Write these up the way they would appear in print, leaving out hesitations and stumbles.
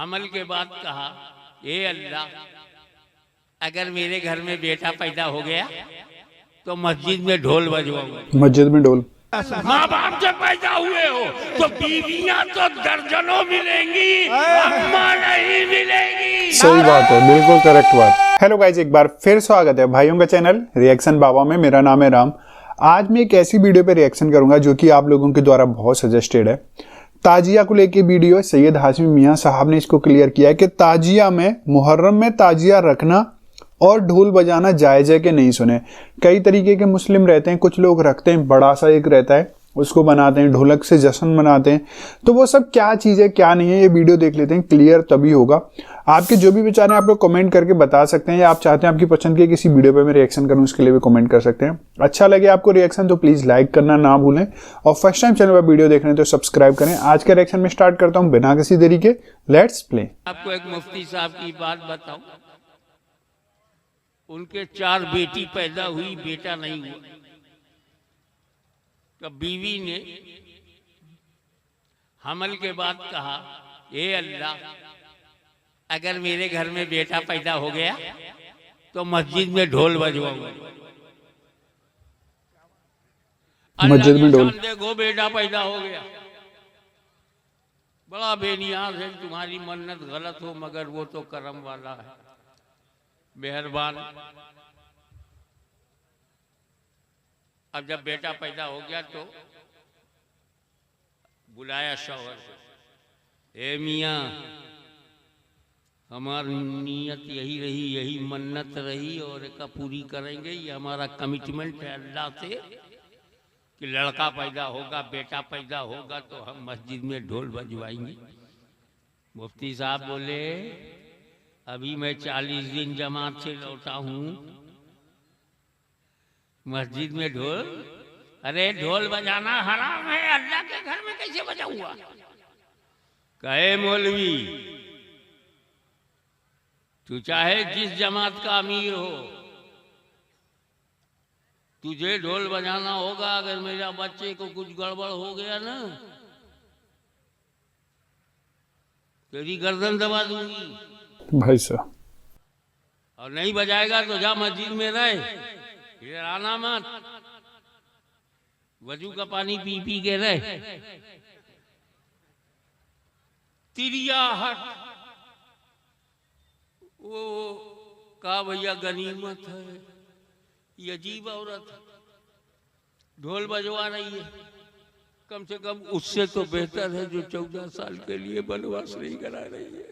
हमल के बाद कहा, ए अल्लाह, अगर मेरे घर में बेटा पैदा हो गया तो मस्जिद में ढोल बजवाऊंगा। मस्जिद में ढोल। माँ बाप से पैदा हुए हो तो बीवियां तो दर्जनों मिलेंगी, अम्मा नहीं मिलेंगी। सही बात है, बिल्कुल करेक्ट बात। हेलो गाइज, एक बार फिर स्वागत है भाइयों का चैनल रिएक्शन बाबा में। मेरा नाम है राम। आज मैं एक ऐसी वीडियो पे रिएक्शन करूंगा जो कि आप लोगों के द्वारा बहुत सजेस्टेड है। ताजिया को लेके वीडियो है। सैयद हाशमी मियाँ साहब ने इसको क्लियर किया है कि ताजिया में, मुहर्रम में ताजिया रखना और ढोल बजाना जायज़ है कि नहीं। सुने, कई तरीके के मुस्लिम रहते हैं, कुछ लोग रखते हैं, बड़ा सा एक रहता है, उसको बनाते हैं, ढोलक से जश्न मनाते हैं। तो वो सब क्या चीज़ है क्या नहीं है, ये वीडियो देख लेते हैं, क्लियर तभी होगा। आपके जो भी विचार हैं आप लोग कमेंट करके बता सकते हैं, या आप चाहते हैं आपकी पसंद के किसी वीडियो पे मैं रिएक्शन करूं, उसके लिए भी कमेंट कर सकते हैं। अच्छा लगे आपको रिएक्शन तो प्लीज़ लाइक करना ना भूलें, और फर्स्ट टाइम चैनल पर वीडियो देख रहे हैं तो सब्सक्राइब करें। आज का रिएक्शन में स्टार्ट करता हूँ बिना किसी देरी के। Let's play. आपको एक मुफ्ती साहब की बात बताऊं, उनके 4 बेटी पैदा हुई, बेटा नहीं हुआ। तो बीवी ने हमल के बाद कहा, ए अल्लाह, अगर मेरे घर में बेटा पैदा हो गया तो मस्जिद में ढोल बजवाऊंगा। मस्जिद में ढोल। देखो बेटा पैदा हो गया, बड़ा बेनियाज है, तुम्हारी मन्नत गलत हो मगर वो तो करम वाला है, मेहरबान। अब जब बेटा पैदा हो गया तो बुलाया शौहर को, ए मियाँ, हमारी नीयत यही रही, यही मन्नत रही और एक पूरी करेंगे। ये हमारा कमिटमेंट है अल्लाह से कि लड़का पैदा होगा, बेटा पैदा होगा तो हम मस्जिद में ढोल बजवाएंगे। मुफ्ती साहब बोले, अभी मैं 40 दिन जमात से लौटा हूँ, मस्जिद में ढोल? अरे ढोल बजाना हराम है, अल्लाह के घर में कैसे बजाऊंगा? कहे मौलवी, तू चाहे जिस जमात का अमीर हो, तुझे ढोल बजाना होगा। अगर मेरा बच्चे को कुछ गड़बड़ हो गया ना, तेरी गर्दन दबा दूंगी भाई साहब। और नहीं बजाएगा तो जा मस्जिद में रहे, इधर आना मत, वजू का पानी पी पी के रहे। तिरिया हट, वो कहा भैया गनीमत है, ये अजीब औरत ढोल बजवा रही है, कम से कम उससे तो बेहतर है जो 14 साल के लिए बनवास नहीं करा रही है।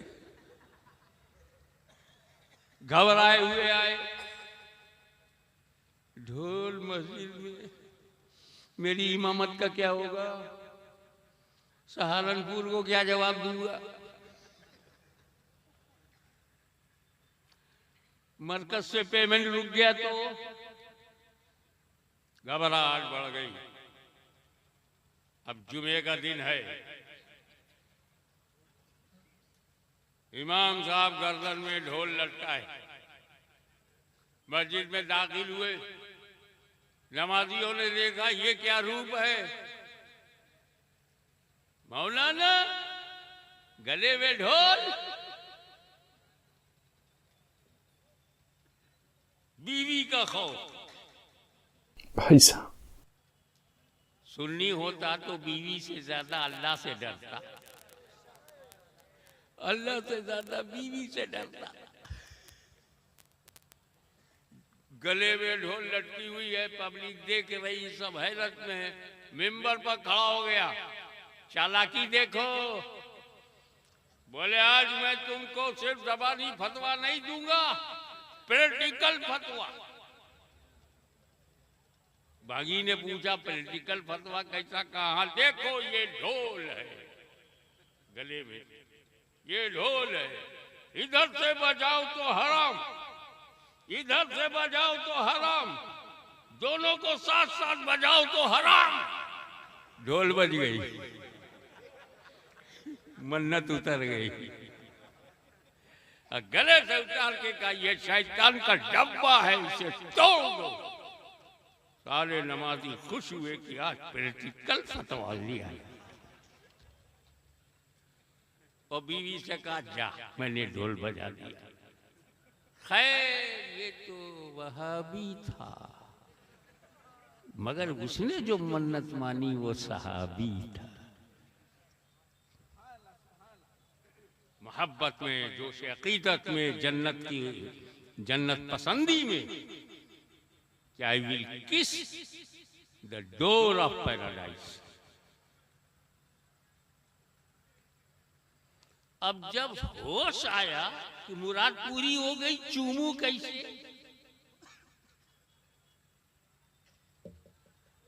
घबराए हुए आए, ढोल मस्जिद में, मेरी इमामत का क्या होगा? सहारनपुर को क्या जवाब दूंगा? मरकज से पेमेंट रुक गया तो घबराहट बढ़ गई। अब जुमे का दिन है, इमाम साहब गर्दन में ढोल लटकाए मस्जिद में दाखिल हुए। नमाजियों ने देखा ये क्या रूप है, मौलाना गले में ढोल, बीवी का खौफ। भाई साहब, सुन्नी होता तो बीवी से ज्यादा अल्लाह से डरता, अल्लाह से ज्यादा बीवी से डरता। गले में ढोल लटकी हुई है, पब्लिक देख रही, सब हैरत में है। मिंबर पर खड़ा हो गया, चालाकी देखो, बोले आज मैं तुमको सिर्फ ज़बानी फतवा नहीं दूंगा, प्रैक्टिकल फतवा। बागी ने पूछा, प्रैक्टिकल फतवा कैसा? कहा, देखो ये ढोल है गले में, ये ढोल है, इधर से बजाओ तो हराम, इधर से बजाओ तो हराम, दोनों को साथ साथ बजाओ तो हराम। ढोल बज गई, मन्नत उतर गई। गले से उतार के कहा, ये शैतान का डब्बा है, इसे तोड़ दो। सारे नमाजी खुश हुए कि आज प्रैक्टिकल फतवा लिया। और बीवी से कहा जा, मैंने ढोल बजा दिया। खैर ये तो वहाबी था, मगर उसने जो मन्नत मानी वो सहाबी था। मोहब्बत में, जोश अकीदत में, जन्नत पसंदी में, आई विल किस द डोर ऑफ पैराडाइज। अब जब होश आया कि मुराद पूरी हो गई, चूमू कैसे,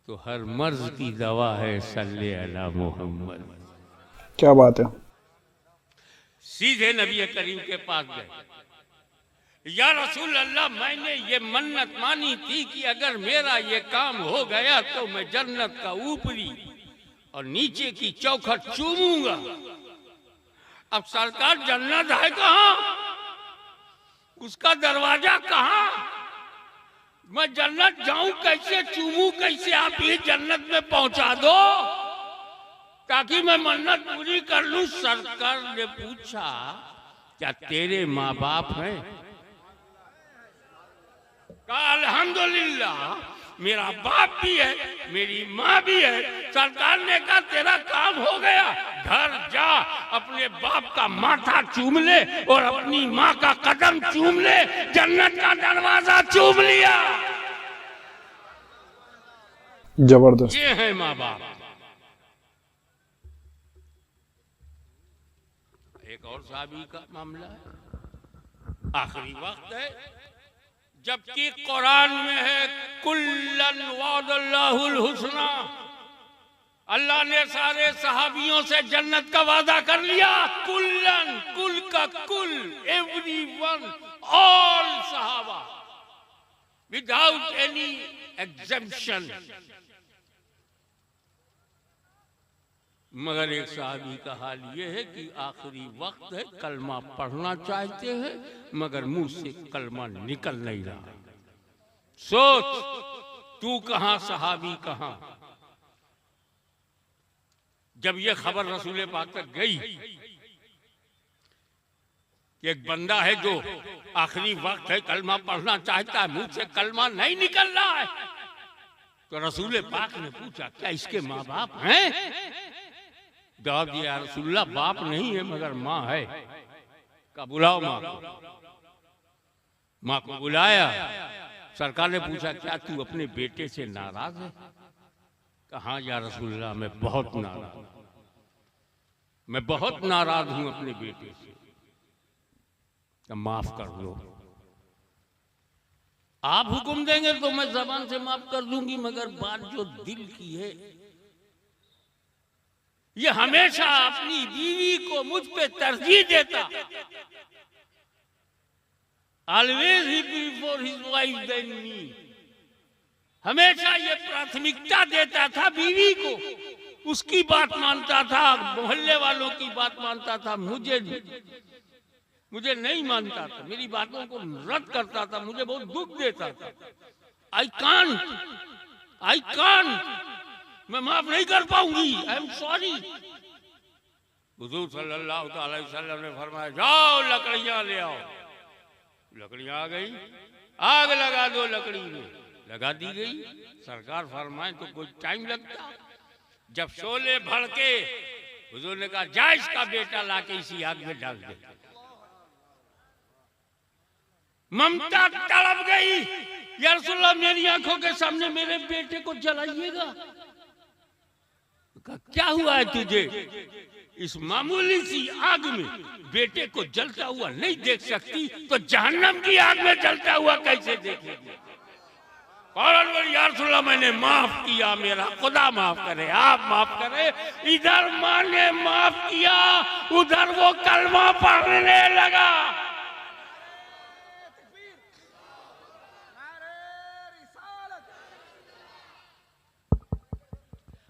तो हर मर्ज की दवा है सल्ले अला मोहम्मद। क्या बात है। सीधे नबी करीम के पास गए, या रसूल अल्लाह, मैंने ये मन्नत मानी थी कि अगर मेरा ये काम हो गया तो मैं जन्नत का ऊपरी और नीचे की चौखट चूमूंगा। अब सरकार जन्नत है कहाँ, उसका दरवाजा कहाँ, मैं जन्नत जाऊं कैसे, चूमू कैसे, आप ये जन्नत में पहुंचा दो ताकि मैं मन्नत पूरी कर लूं। सरकार ने पूछा, क्या तेरे माँ बाप हैं? कहा अल्हम्दुलिल्लाह, मेरा बाप भी है, मेरी माँ भी है। सरकार ने कहा तेरा काम हो गया, घर जा, अपने बाप का माथा चूम ले और अपनी माँ का कदम चूम ले, जन्नत का दरवाजा चूम लिया। जबरदस्त। ये है माँ बाप। एक और साहबी का मामला है, आखिरी वक्त है, जबकि कुरान में है कुल्लन वादल्लाहुल हुस्ना, अल्लाह ने सारे सहाबियों से जन्नत का वादा कर लिया। कुल्लन, कुल का कुल, एवरीवन, ऑल सहाबा, विदाउट एनी एग्जेम्पशन। मगर एक साहबी का हाल ये है कि आखिरी वक्त है, कलमा पढ़ना चाहते हैं मगर मुंह से कलमा निकल नहीं रहा। सोच तू कहां, सहाबी कहां। जब ये खबर रसूल पाक तक गई कि एक बंदा है जो आखिरी वक्त है, कलमा पढ़ना चाहता है, मुंह से कलमा नहीं निकल रहा है, तो रसूल पाक ने पूछा क्या इसके माँ बाप हैं? जवाब दिया, रसूलुल्लाह बाप नहीं है मगर माँ है। का बुलाओ माँ को। माँ को बुलाया। सरकार ने पूछा क्या तू अपने बेटे से नाराज है? कहा या रसूलुल्लाह, मैं बहुत नाराज, मैं बहुत नाराज हूं अपने बेटे से, तो माफ कर दो। आप हुक्म देंगे तो मैं जबान से माफ कर दूंगी, मगर बात जो दिल की है, ये हमेशा अपनी बीवी को मुझ पे तरजीह देता। ऑलवेज ही before his wife then me. हमेशा ये प्राथमिकता देता था बीवी को, उसकी बात मानता था, मोहल्ले वालों की बात मानता था, मुझे नहीं मानता था, मेरी बातों को रद्द करता था, मुझे बहुत दुख देता था। आई कांट, मैं माफ नहीं कर पाऊंगी, आई एम सॉरी। हुजूर सल्लल्लाहु अलैहि वसल्लम ने फरमाया जाओ लकड़ियां ले आओ। लकड़ियां आ गई, आग लगा दो लकड़ी में, लगा दी गई। सरकार फरमाए तो कुछ टाइम लगता। जब शोले भड़के, हुजूर ने कहा जा इसका बेटा लाके इसी आग में डाल दे। ममता तड़प गई, या रसूलल्लाह मेरी आंखों के सामने मेरे बेटे को जलाइएगा। क्या हुआ है तुझे? इस मामूली सी आग में बेटे को जलता हुआ नहीं देख सकती तो जहन्नम की आग में जलता हुआ कैसे देखेगी? या रसूलल्लाह मैंने माफ किया, मेरा खुदा माफ करे, आप माफ करे। इधर माँ ने माफ किया, उधर वो कलमा पढ़ने लगा।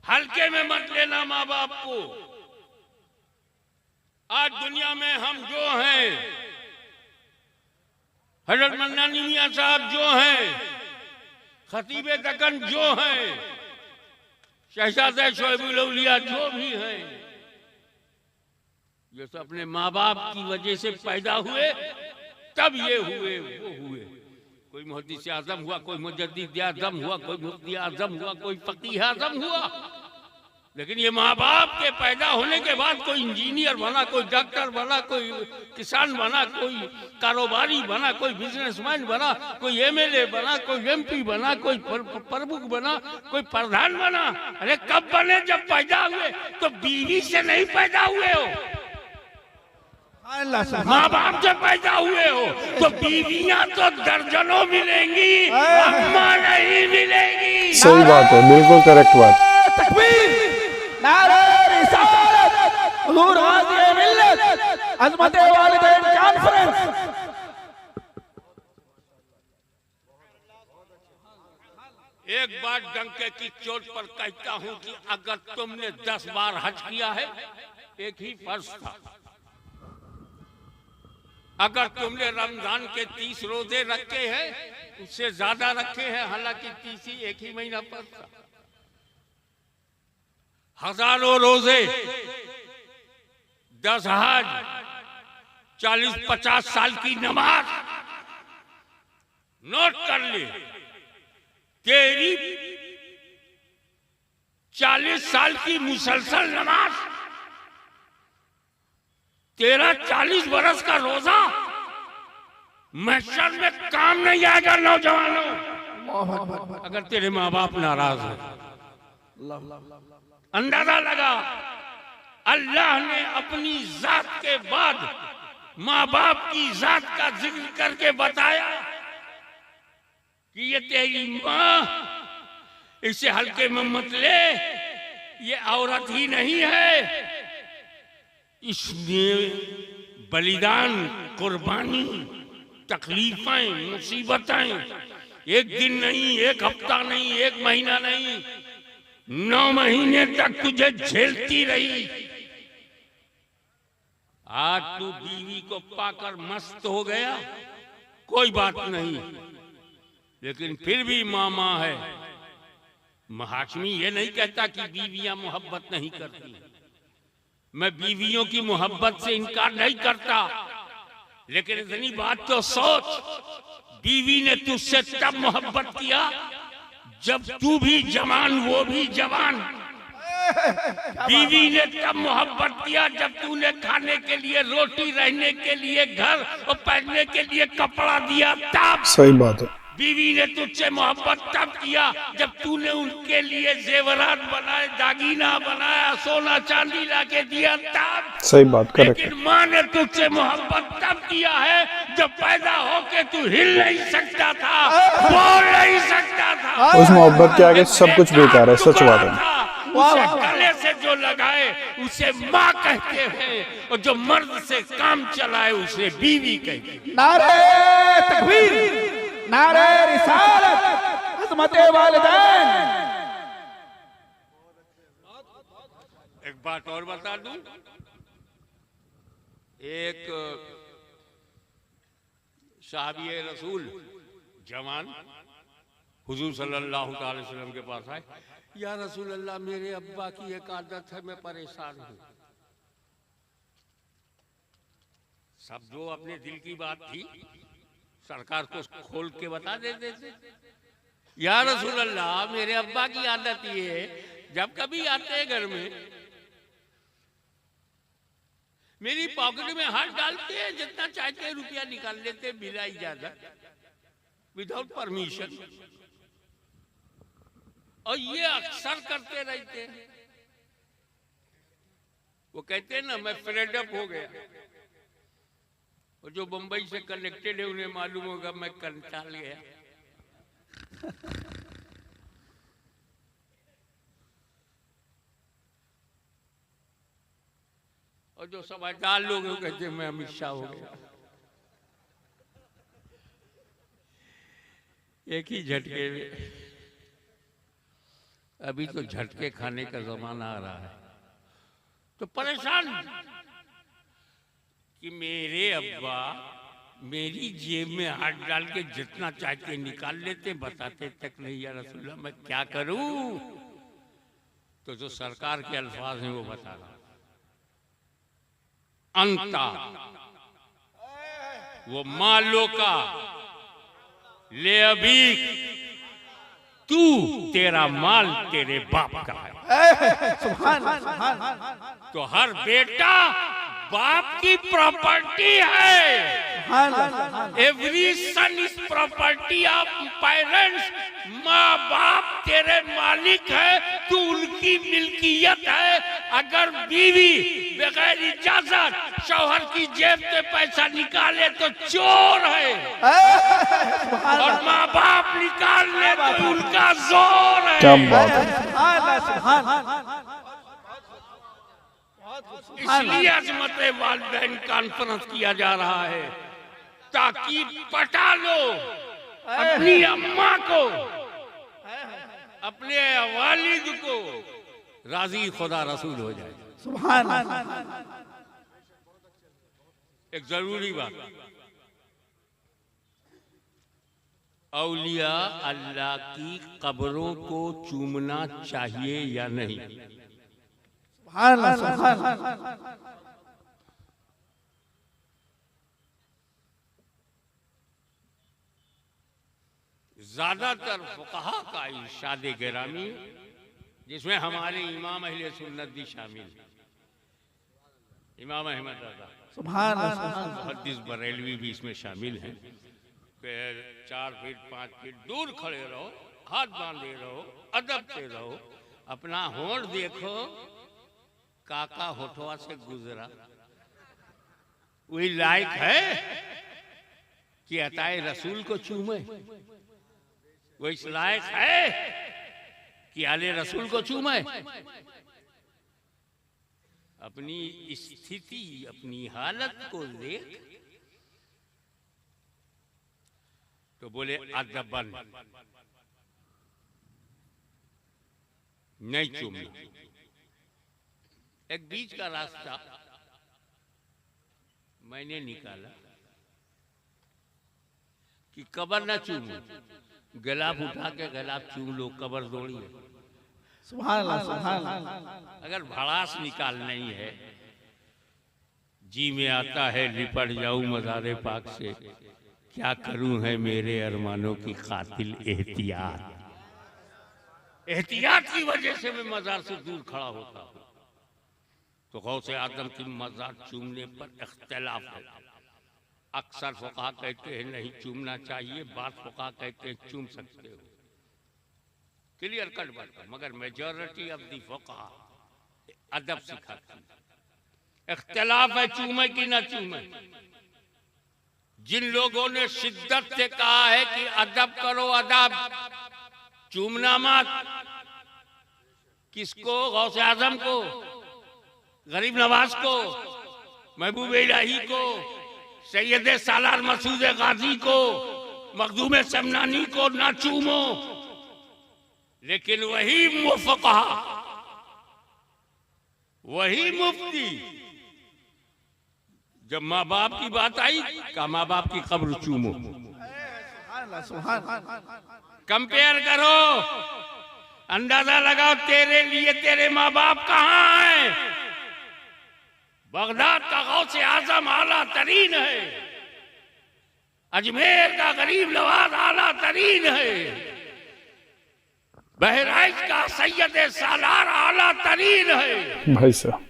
हल्के में मत लेना माँ बाप को। आज दुनिया में हम जो हैं, हजरत मन्नानी मियां साहब जो हैं, खतीबे दक्कन जो हैं, शहजादे शोएबुल औलिया जो भी हैं, जैसे अपने माँ बाप की वजह से पैदा हुए तब ये हुए वो हुए। कोई मुहद्दिस आजम हुआ, कोई मुजद्दिद आजम हुआ, कोई मुफ्ती आजम हुआ, कोई फकीह आजम हुआ। लेकिन ये माँ बाप के पैदा होने के बाद कोई इंजीनियर बना, कोई डॉक्टर बना, कोई किसान बना, कोई कारोबारी बना, कोई बिजनेसमैन बना, कोई एमएलए बना, कोई एमपी बना, कोई प्रमुख बना, कोई प्रधान बना। अरे कब बने? जब पैदा हुए। तो बीवी से नहीं पैदा हुए हो, माँ बाप से पैदा हुए हो। तो बीवियां तो दर्जनों मिलेंगी, अम्मा नहीं मिलेंगी। सही बात है, बिल्कुल करेक्ट बात। तकबीर, नारे रिसालत, हुजूर गाज़ी मिल्लत, अज़मत वालिदैन कॉन्फ्रेंस। एक बात डंके की चोट पर कहता हूं कि अगर तुमने 10 बार हज किया है, एक ही फर्ज था। अगर तुमने रमजान के 30 रोजे रखे हैं, उससे ज्यादा रखे हैं, हालांकि 30 ही एक ही महीना पर था। हजारों रोजे, 10 हज, 40-50 साल की नमाज, नोट कर ले। तेरी 40 साल की मुसलसल नमाज, तेरा 40 बरस का रोजा महशर में काम नहीं आएगा। नौजवानों, अगर तेरे माँ बाप नाराज हो, अंदाजा लगा, अल्लाह ने अपनी जात के बाद माँ बाप की जात का जिक्र करके बताया कि ये तेरी माँ, इसे हल्के में मत ले, ये औरत ही नहीं है, इसने बलिदान, कुर्बानी, तकलीफें, मुसीबतें एक दिन नहीं, एक हफ्ता नहीं, एक महीना नहीं, 9 महीने तक तुझे झेलती रही। आज तू बीवी को पाकर मस्त हो गया, कोई बात नहीं, लेकिन फिर भी मामा है। हाशमी ये नहीं कहता कि बीवियां मोहब्बत नहीं करती, मैं बीवियों की मोहब्बत से इनकार नहीं करता, लेकिन इतनी बात तो सोच, बीवी ने तुझसे तब मोहब्बत किया जब तू भी जवान, वो भी जवान। बीवी ने तब मोहब्बत किया जब तूने खाने के लिए रोटी, रहने के लिए घर और पहनने के लिए कपड़ा दिया तब। सही बात है। बीवी ने तुझसे मोहब्बत तब किया जब तूने उनके लिए जेवरात बनाए, दागीना बनाया, सोना चांदी लाके दिया तब। सही बात, करेक्ट। लेकिन माँ ने तुझसे मोहब्बत तब किया है जब पैदा होके तू हिल नहीं सकता था, बोल नहीं सकता था। उस मोहब्बत के आगे सब कुछ बेकार है, सच बात है। उसे गले से जो लगाए उसे माँ कहते हैं, और जो मर्द से काम चलाए उसे बीवी कहते हैं। नारे तकबीर, नारे रिसालत, अज़मत वालिदैन। एक बात और बता दूं, एक साहबी रसूल जवान हुजूर सल्लल्लाहु अलैहि वसल्लम के पास आए, या रसूल अल्लाह, मेरे अब्बा की एक आदत है, मैं परेशान हूं। सब जो अपने दिल की बात थी सरकार को खोल के बता देते थे। या रसूल अल्लाह, मेरे अब्बा की आदत ये है, जब कभी आते हैं घर में, मेरी पॉकेट में हाथ डालते हैं, जितना चाहते हैं रुपया निकाल लेते बिना इजाजत, विदाउट परमिशन, और ये अक्सर करते रहते हैं। वो कहते हैं ना, मैं फेड अप हो गया, और जो बंबई से कनेक्टेड है उन्हें मालूम होगा मैं कंटाल गया। और जो समझदार लोग हैं कहते हैं मैं अमित शाह हो गया। एक ही झटके में। अभी तो झटके खाने का जमाना आ रहा है, तो परेशान कि मेरे अब्बा मेरी जेब में हाथ डाल के जितना चाहते निकाल लेते, बताते तक नहीं या रसूलल्लाह मैं क्या करूं। तो जो सरकार के अल्फाज हैं वो बता रहा, अंता, वो मालो का ले अभी, तू तेरा माल तेरे बाप का है। सुभान अल्लाह। तो हर बेटा बाप की प्रॉपर्टी है। Every son is property of parents. माँ बाप तेरे मालिक है, तू उनकी मिल्कियत है। अगर बीवी बगैर इजाजत शौहर की जेब से पैसा निकाले तो चोर है, और माँ बाप निकाल ले तो उनका जोर है। क्या बात है। इसलिए अजमत वालिदैन कॉन्फ्रेंस किया जा रहा है, ताकि पटा लो अपनी अम्मा को, अपने वालिद को, राजी खुदा रसूल हो जाए। सुभान। एक जरूरी बात, औलिया अल्लाह की कब्रों को चूमना चाहिए या नहीं? ज्यादातर फुकहा का इरशाद गिरामी, जिसमें हमारे इमाम अहले सुन्नत भी शामिल है, इमाम अहमद रज़ा, मुहद्दिस बरेलवी भी इसमें शामिल हैं। 4 फीट 5 फीट दूर खड़े रहो, हाथ बांधे रहो, अदब से रहो, अपना होंठ देखो, काका होठवा से गुजरा, वही लायक है कि अताए रसूल को चूमे? वो इस लायक है कि आले रसूल को चूमे? अपनी स्थिति, अपनी हालत को देख तो बोले अदबन नहीं चूमना। एक बीच का रास्ता मैंने निकाला कि कबर ना चूमो, गिलाफ उठा के गिलाफ चूम लो, कबर दौड़ी है। सुभान अल्लाह। अगर भड़ास निकालना ही है, जी में आता है लिपट जाऊं मज़ारे पाक से, क्या करूं है मेरे अरमानों की कातिल एहतियात। एहतियात की वजह से मैं मज़ार से दूर खड़ा होता हूं। तो गौसे आदम की मज़ार चूमने पर इख्तिलाफ है। अक्सर फुक़हा कहते हैं नहीं चूमना चाहिए, बाद फुक़हा कहते हैं चूम सकते हो। क्लियर कट बात है, मगर मेजॉरिटी ऑफ दी फुक़हा अदब सिखाती है। इख्तिलाफ है चूमे की ना चूमे। जिन लोगों ने शिद्दत से कहा है कि अदब करो, अदब, चूमना मत, किसको? गौसे आजम को, गरीब नवाज को, महबूब इलाही को, सैयद सालार मसूद गाजी को, मखदूम समनानी को ना चूमो। लेकिन वही मुफ़क़हा, वही मुफ्ती जब माँ बाप की बात आई, का माँ बाप की कब्र चूमो। कंपेयर करो, अंदाजा लगाओ तेरे लिए तेरे माँ बाप कहाँ हैं। बगदाद का गौसे आजम आला तरीन है, अजमेर का गरीब नवाज आला तरीन है, बहराइच का सैयद सालार आला तरीन है। भाई साहब,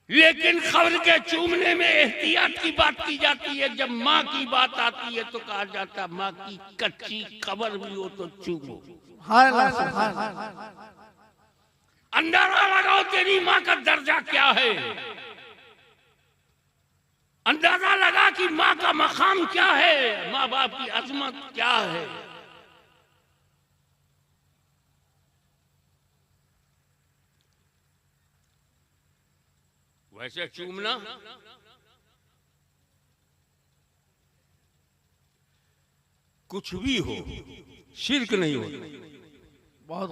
लेकिन खबर के चूमने में एहतियात की बात की जाती है। जब माँ की बात आती है तो कहा जाता है माँ की कच्ची कब्र भी हो तो चूमो। अंदाजा लगाओ तेरी माँ का दर्जा क्या है, अंदाजा लगा कि माँ का मकाम क्या है, माँ बाप की अजमत क्या है। वैसे चूमना कुछ भी हो, शिर्क नहीं हो। बहुत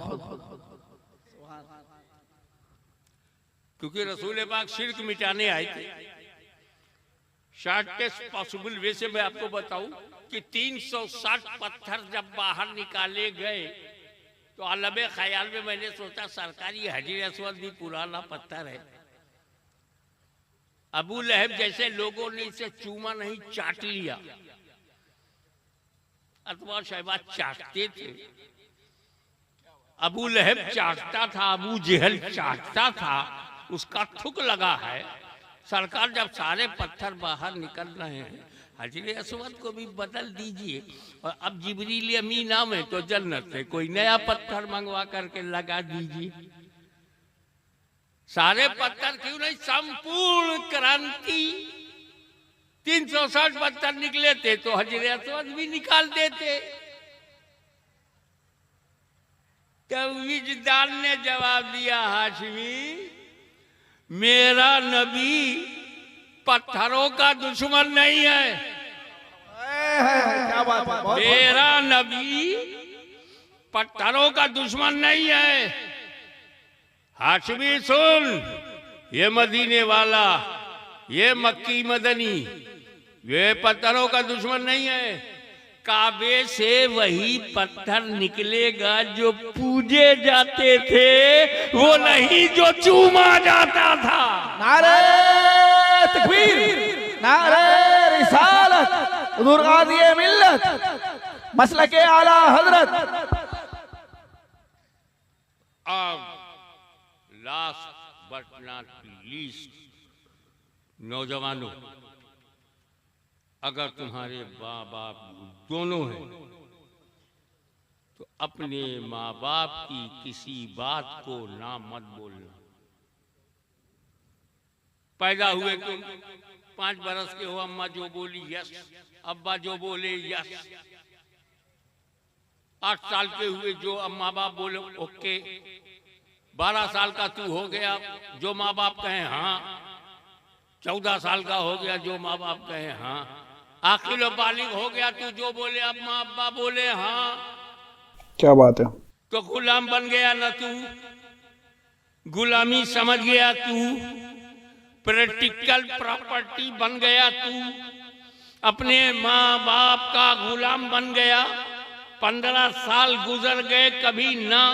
क्योंकि रसूल पाक शिर्क मिटाने आए थे। शॉर्टेस्ट पॉसिबल वे से मैं आपको बताऊं कि 360 पत्थर जब बाहर निकाले गए तो आलम ख्याल में मैंने सोचा सरकारी हजर अस्वद भी पुराना पत्थर है, अबू लहब जैसे लोगों ने इसे चूमा नहीं, चाट लिया। अथवा शहबाज चाटते थे, अबू लहब चाटता था, अबू जहल चाटता था, उसका थुक लगा है। सरकार जब सारे पत्थर बाहर निकल रहे हैं, हजरे अस्वद को भी बदल दीजिए, और अब जिब्रील अमीन नाम है तो जन्नत से कोई नया पत्थर मंगवा करके लगा दीजिए। सारे पत्थर क्यों नहीं, संपूर्ण क्रांति 360 पत्थर निकले थे तो हजरे अस्वद भी निकाल देते। तब विजदान ने जवाब दिया, हाशमी मेरा नबी पत्थरों का दुश्मन नहीं है। क्या बात है, बहुत मेरा नबी पत्थरों का दुश्मन नहीं है। हाशमी सुन, ये मदीने वाला, ये मक्की मदनी, ये पत्थरों का दुश्मन नहीं है। काबे से वही पत्थर निकलेगा जो पूजे जाते थे, वो नहीं जो चूमा जाता था। नारे तकबीर, नारे रिसालत, हुजूर गाज़ी मिल्लत, मसलके आला हजरत। अब लास्ट बट नॉट लीस्ट, नौजवानों, अगर तुम्हारे माँ बाप दोनों हैं तो अपने माँ बाप की किसी बात को ना मत बोलना। पैदा हुए तुम 5 बरस के हो, अम्मा जो बोली यस, अब्बा जो बोले यस। 8 साल के हुए, जो अम्मा बाप बोले ओके। 12 साल का तू हो गया, जो माँ बाप कहे हाँ। 14 साल का हो गया, जो माँ बाप कहे हाँ। आखिर बालिग हो गया, तू जो बोले अम्मा अब्बा बोले हाँ। क्या बात है। तो गुलाम बन गया ना तू, गुलामी समझ गया तू, प्रैक्टिकल प्रॉपर्टी बन गया तू, अपने माँ बाप का गुलाम बन गया। 15 साल गुजर गए, कभी ना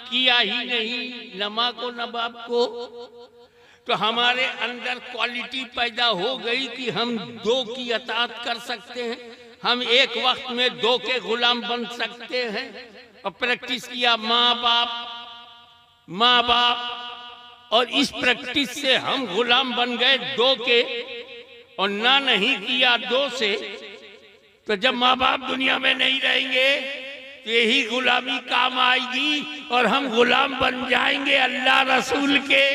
किया ही नहीं, न माँ को न बाप को। तो हमारे अंदर क्वालिटी पैदा हो गई कि हम 2 की अताअत कर सकते हैं, हम एक वक्त में 2 के गुलाम बन सकते हैं। और प्रैक्टिस किया माँ बाप, और इस प्रैक्टिस से हम गुलाम बन गए 2 के, और ना नहीं किया 2 से। तो जब माँ बाप दुनिया में नहीं रहेंगे तो यही गुलामी काम आएगी, और हम गुलाम बन जाएंगे अल्लाह रसूल के।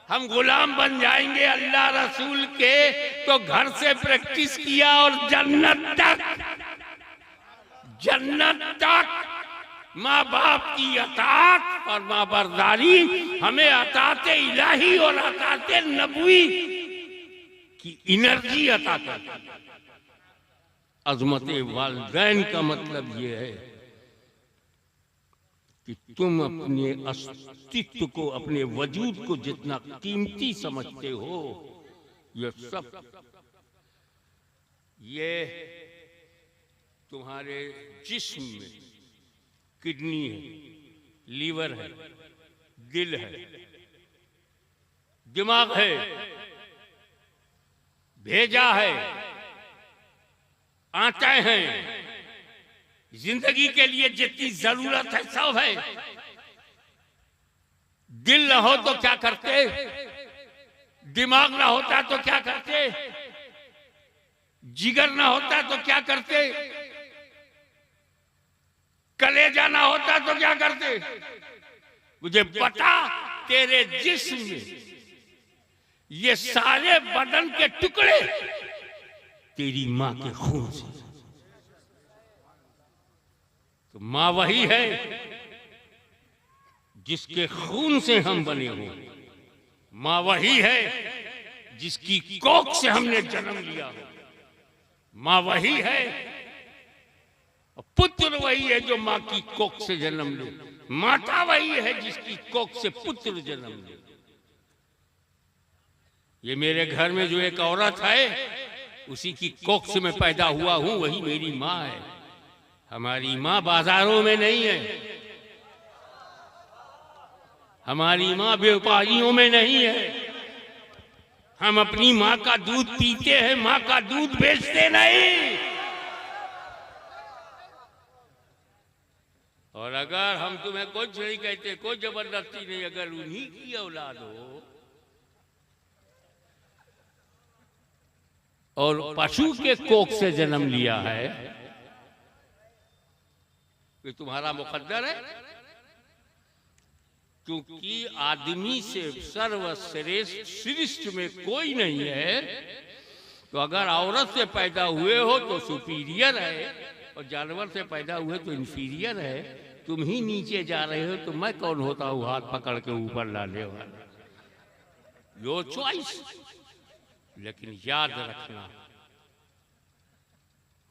हम गुलाम बन जाएंगे अल्लाह रसूल के। तो घर से प्रैक्टिस किया, और जन्नत तक माँ बाप की अताअत और माँ बरदारी हमें अताअते इलाही और अताअते नबवी की एनर्जी अता करती है। अज़मते वालिदैन का मतलब ये है कि तुम अपने अस्तित्व को, अपने वजूद को जितना कीमती समझते हो, ये सब ये तुम्हारे जिस्म में किडनी है, लीवर है, दिल है, दिमाग है, भेजा है, आंतें हैं, जिंदगी के लिए जितनी जरूरत है सब है। दिल ना हो तो क्या करते, दिमाग ना होता तो क्या करते, जिगर ना होता तो क्या करते, कलेजा ना होता तो क्या करते। मुझे बता, तेरे जिस्म में ये सारे बदन के टुकड़े तेरी माँ के खून से। तो माँ वही है जिसके खून से हम बने हो, माँ वही है जिसकी कोख से हमने जन्म लिया हो, माँ वही है, पुत्र वही है जो माँ की कोख से जन्म ले, माता वही है जिसकी कोख से पुत्र जन्म ले। ये मेरे घर में जो एक औरत है, उसी की कोख से मैं पैदा हुआ हूं, वही मेरी माँ है। हमारी माँ बाजारों में नहीं है, हमारी माँ व्यापारियों में नहीं है, हम अपनी माँ का दूध पीते हैं, माँ का दूध बेचते नहीं। और अगर हम तुम्हें कुछ नहीं कहते, कोई जबरदस्ती नहीं, अगर उन्हीं की औलाद हो और पशु के कोख से जन्म लिया है, कि तुम्हारा मुकद्दर है। क्योंकि आदमी से सर्वश्रेष्ठ सृष्टि में कोई नहीं है, तो अगर औरत से पैदा हुए हो तो सुपीरियर है, और जानवर से पैदा हुए तो इंफीरियर है। तुम ही नीचे जा रहे हो तो मैं कौन होता हूँ हाथ पकड़ के ऊपर लाने वाला? Your choice. लेकिन याद रखना,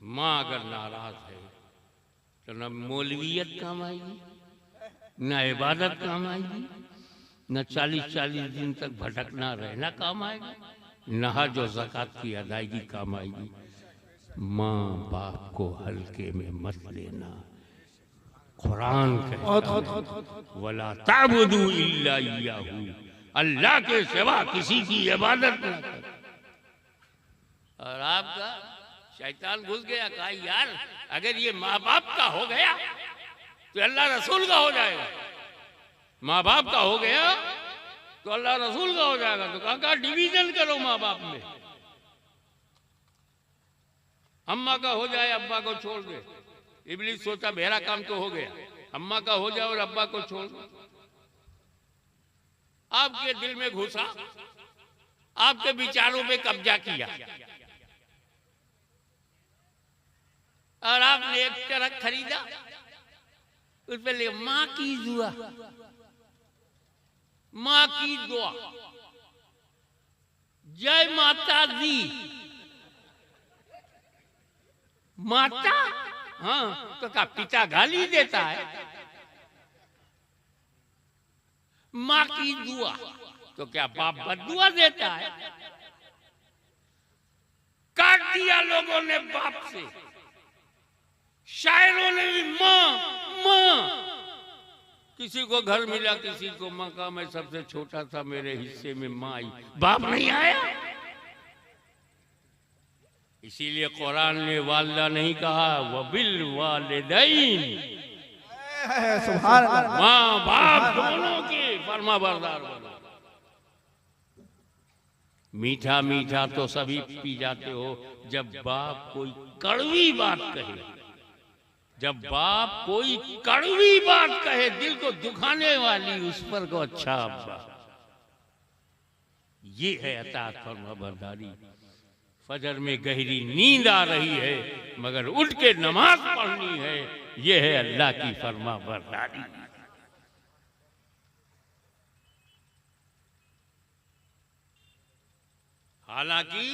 माँ अगर नाराज है तो न मौलवियत काम आएगी, न इबादत काम आएगी, न 40-40 दिन तक भटकना रहना काम आएगा, न हज और ज़कात की अदायगी काम आएगी। माँ बाप को हल्के में मत लेना। कुरान कहता है वला ताबुदू इल्ला इय्याहू, अल्लाह के सिवा किसी की इबादत न करो। और आपका शैतान घुस गया, कहा यार अगर ये माँ बाप का हो गया तो अल्लाह रसूल का हो जाएगा, माँ बाप का हो गया तो अल्लाह रसूल का हो जाएगा। तो कहा डिवीजन करो माँ बाप में, अम्मा का हो जाए अब्बा को छोड़ दे। इब्लीस सोचा मेरा काम तो हो गया, अम्मा का हो जाए और अब्बा को छोड़ दे। आपके दिल में घुसा, आपके विचारों पे कब्जा किया, और आपने एक ट्रक खरीदा, उस पर ले माँ की दुआ, माँ की दुआ, जय माता दी। माता, हाँ, तो क्या पिता गाली देता है? माँ की दुआ, तो क्या बाप बद्दुआ देता है? काट दिया लोगों ने बाप से, शायरों ने भी माँ माँ। किसी को घर मिला, किसी को मकान, मैं सबसे छोटा था, मेरे हिस्से में माँ आई, बाप नहीं आया। इसीलिए कुरान ने वालिदा नहीं कहा, वबिल वालिदैन, सुभान अल्लाह, माँ बाप दोनों के फर्मा बरदार बनो। मीठा मीठा तो सभी पी जाते हो, जब बाप कोई कड़वी बात कहे, जब बाप कोई कड़वी बात कहे, दिल को दुखाने वाली, उस पर को अच्छा अब्बा। ये है अताअत फर्मा बरदारी। फजर में गहरी नींद आ रही है मगर उठ के नमाज पढ़नी है, ये है अल्लाह की फर्मा बरदारी। हालांकि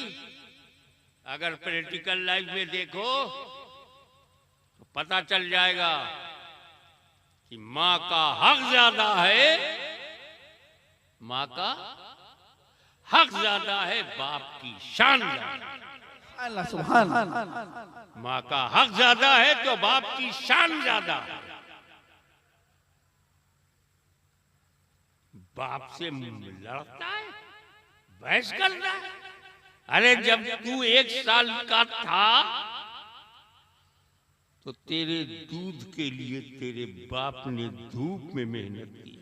अगर प्रैक्टिकल लाइफ में देखो तो पता चल जाएगा कि माँ का हक ज्यादा है, माँ का हक ज्यादा है, बाप की शान ज्यादा। सुभान, माँ का हक ज्यादा है तो बाप की शान ज्यादा है। बाप से लड़ता है, बहस करता है। अरे जब तू 1 साल का था तो तेरे दूध के लिए तेरे बाप ने धूप में मेहनत की।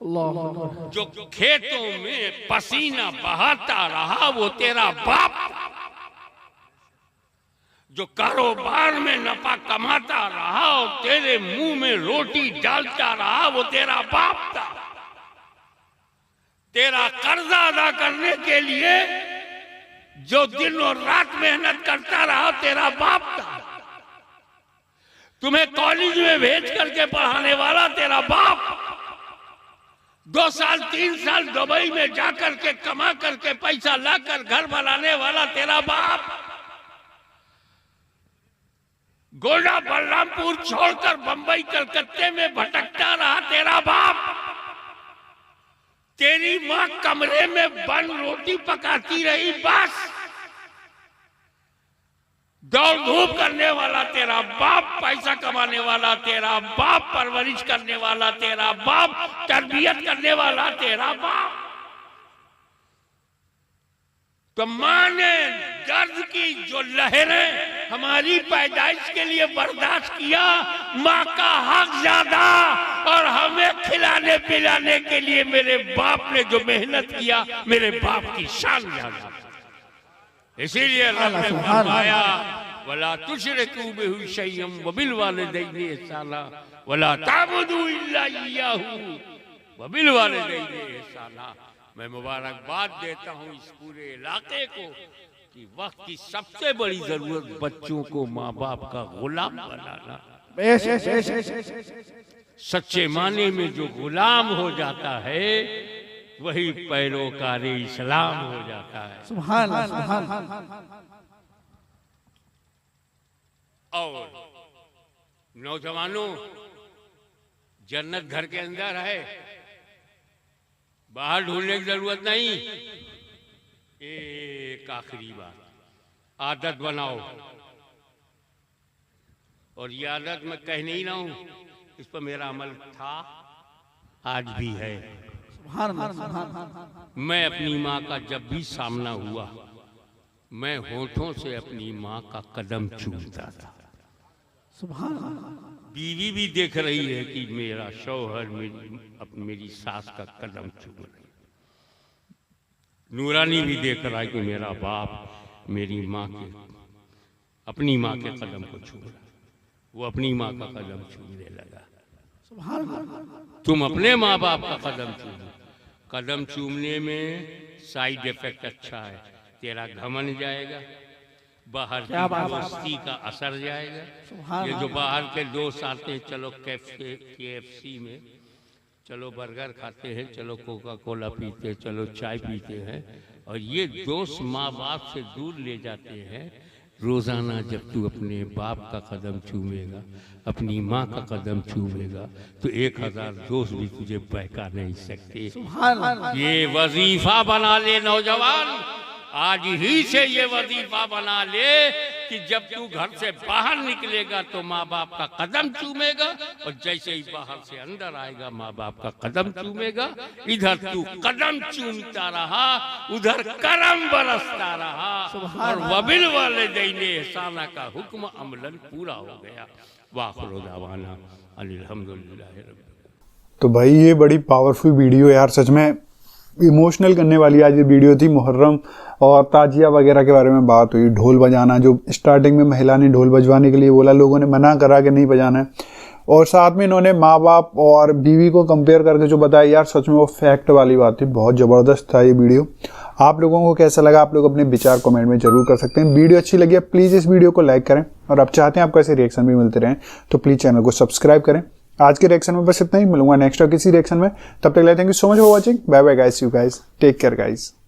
जो खेतों में पसीना बहाता रहा वो तेरा बाप, जो कारोबार में नफा कमाता रहा और तेरे मुंह में रोटी डालता रहा वो तेरा बाप था। तेरा कर्जा अदा करने के लिए जो दिन और रात मेहनत करता रहा तेरा बाप था। तुम्हें कॉलेज में भेज करके पढ़ाने वाला तेरा बाप। 2 साल 3 साल दुबई में जाकर के कमा करके पैसा लाकर घर बनाने वाला तेरा बाप। गोंडा बलरामपुर छोड़कर बंबई कलकत्ते में भटकता रहा तेरा बाप। तेरी माँ कमरे में बन रोटी पकाती रही बस। दौड़ धूप करने वाला तेरा बाप, पैसा कमाने वाला तेरा बाप, परवरिश करने वाला तेरा बाप, तरबियत करने वाला तेरा बाप। तो माँ ने दर्द की जो लहरें हमारी पैदाइश के लिए बर्दाश्त किया, माँ का हक ज्यादा, और हमें खिलाने पिलाने के लिए मेरे बाप ने जो मेहनत किया, मेरे बाप की शान ज्यादा। इसीलिए रब ने फरमाया वला तुशरिकू बिही शैअन व बिल वालिदैनि इहसाना वला ताबुदू इल्ला इय्याहू व बिल वालिदैनि इहसाना। मैं मुबारकबाद देता हूँ इस पूरे इलाके को कि वक्त की सबसे बड़ी जरूरत बच्चों को माँ बाप का गुलाम बनाना। सच्चे माने में जो गुलाम हो जाता है वही पैरोकार इस्लाम हो जाता है। सुभान अल्लाह, सुभान अल्लाह। और नौजवानों, जन्नत घर के अंदर है, बाहर ढूंढने की जरूरत नहीं। एक आखिरी बात, आदत बनाओ, और ये आदत मैं कह नहीं रहा हूं, इस पर मेरा अमल था, आज भी है। मैं अपनी माँ का जब भी सामना हुआ, मैं होठों से अपनी माँ का कदम चूमता था। बीवी भी देख रही है कि मेरा शौहर मेरी सास का कदम चूम रही। नूरानी भी देख रहा है कि मेरा बाप मेरी माँ के, अपनी माँ के कदम को छू रहा। वो अपनी माँ का कदम छूने लगा। तुम अपने माँ बाप का कदम चूमो। कदम चूमने में साइड इफेक्ट अच्छा है, तेरा घमंड जाएगा, बाहर की दोस्ती का असर जाएगा। ये जो बाहर के दोस्त आते हैं, चलो KFC में, चलो बर्गर खाते हैं, चलो कोका कोला पीते हैं, चलो चाय पीते हैं, और ये दोस्त माँ बाप से दूर ले जाते हैं। रोजाना जब तू अपने बाप का कदम चूमेगा, अपनी माँ का कदम चूमेगा, तो 1000 दोस्त भी तुझे बहका नहीं सकते। ये वजीफा बना ले नौजवान, आज ही से ये वजीफा बना ले कि जब तू घर से बाहर निकलेगा तो माँ बाप का कदम चूमेगा, और जैसे ही बाहर से अंदर आएगा माँ बाप का कदम चूमेगा। इधर तू कदम चूमता रहा, उधर करम बरसता रहा, और वबिल वालिदैनि इहसाना का हुक्म अमलन पूरा हो गया। वाखिरु दावाना अल्हम्दुलिल्लाहि रब्बिल। तो भाई ये बड़ी पावरफुल वीडियो यार, सच में इमोशनल करने वाली आज ये वीडियो थी। मुहर्रम और ताजिया वगैरह के बारे में बात हुई, ढोल बजाना, जो स्टार्टिंग में महिला ने ढोल बजवाने के लिए बोला, लोगों ने मना करा कि नहीं बजाना है, और साथ में इन्होंने माँ बाप और बीवी को कंपेयर करके जो बताया यार, सच में वो फैक्ट वाली बात थी। बहुत ज़बरदस्त था ये वीडियो। आप लोगों को कैसा लगा, आप लोग अपने विचार कमेंट में जरूर कर सकते हैं। वीडियो अच्छी लगी है प्लीज़ इस वीडियो को लाइक करें, और आप चाहते हैं आपको ऐसे रिएक्शन भी मिलते रहें तो प्लीज़ चैनल को सब्सक्राइब करें। आज के रिएक्शन में बस इतना ही, मिलूंगा नेक्स्ट और किसी रिएक्शन में। तब तक के लिए thank you so much for watching. Bye bye guys, you guys take care guys.